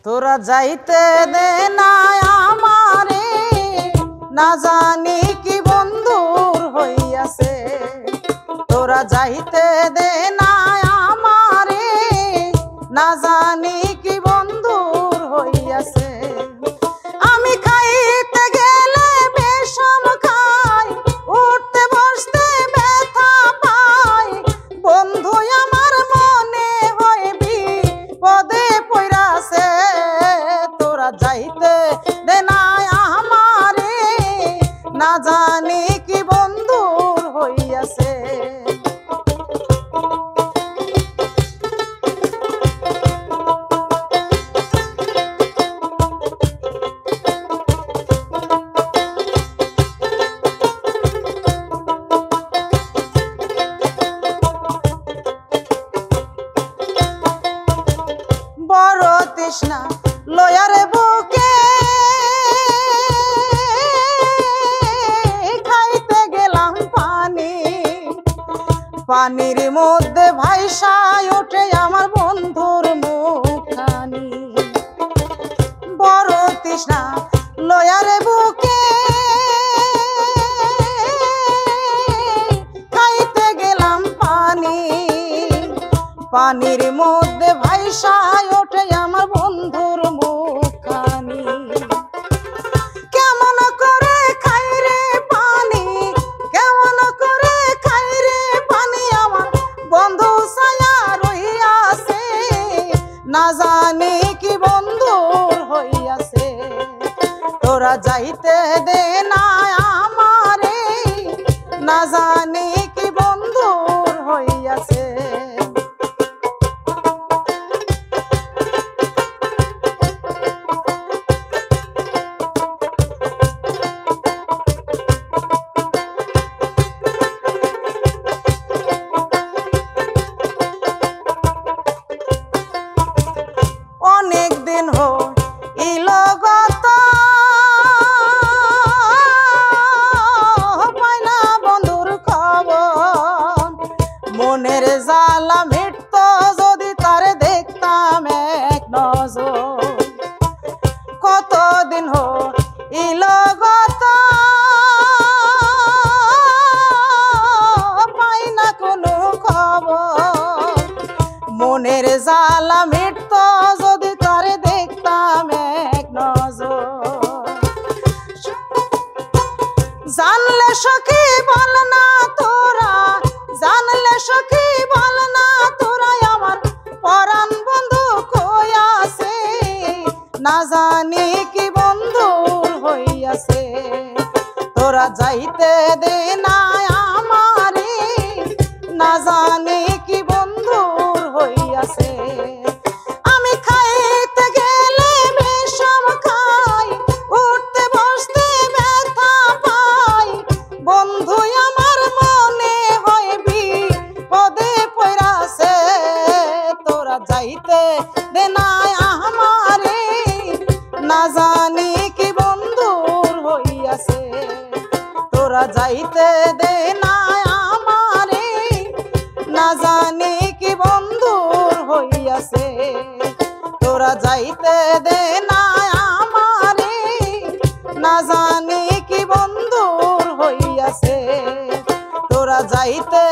তোরা যাইতে দে না আমারে, না জানি কি বন্ধুর হইয়াছে। তোরা যাইতে দে না আমারে, না জানি কি বন্ধুর হইয়াছে। আমি খাইতে গেলে বিষম খাই, উঠতে বসতে ব্যথা পাই। বন্ধু আমার মনে হয় বিপদে পইরাছে। তোরা যাইতে দে না আমারে, না জানি কি বন্ধুর হইয়াছে। বড় তৃষ্ণা লয়ারে বুকে, খাইতে গেলাম পানি। পানির মধ্যে ভাইসায় ওঠে আমার বন্ধুর মুখখানি। বড় তৃষ্ণা লয়ারে বুকে, খাইতে গেলাম পানি। পানির মধ্যে ভাইসায় ওঠে আমার বন্ধুর মুখখানি। কেমন করে খাই রে পানি, কেমন করে খাই রে পানি, আমার বন্ধু ছায়া রইয়াছে। না জানি কি বন্ধুর হইয়াছে। তোরা যাইতে দে না আমারে, না জানি কি বন্ধুর হইয়াছে। অনেক দিন হইল গত, পাই না বন্ধুর খবর। মনের জ্বালা মিটত যদি তারে দেখতাম এক নজর। কতদিন হইল গত, পাই না কোনো খবর। মনের জ্বালা মিটত যদি তারে দেখতাম এক নজর। জানলে সখী বল না তোরা, জানলে সখী বল না তোরা, আমার পরাণ বন্ধু কই আছে। না জানি কি বন্ধুর হইয়াছে। তোরা যাইতে দে না আমারে, না জানি কি বন্ধুর হইয়াছে। আমি খাইতে গেলে বিষম খাই, উঠতে বসতে ব্যথা পাই। বন্ধু আমার মনে হয় বিপদে পইরাছে। তোরা যাইতে দে না আমারে, না জানি কি বন্ধুর হইয়াছে। তোরা যাইতে দে না আমারে, না জানি কি বন্ধুর হইয়াছে। তোরা যাইতে দে না আমারে, না জানি কি বন্ধুর হইয়াছে। তোরা যাইতে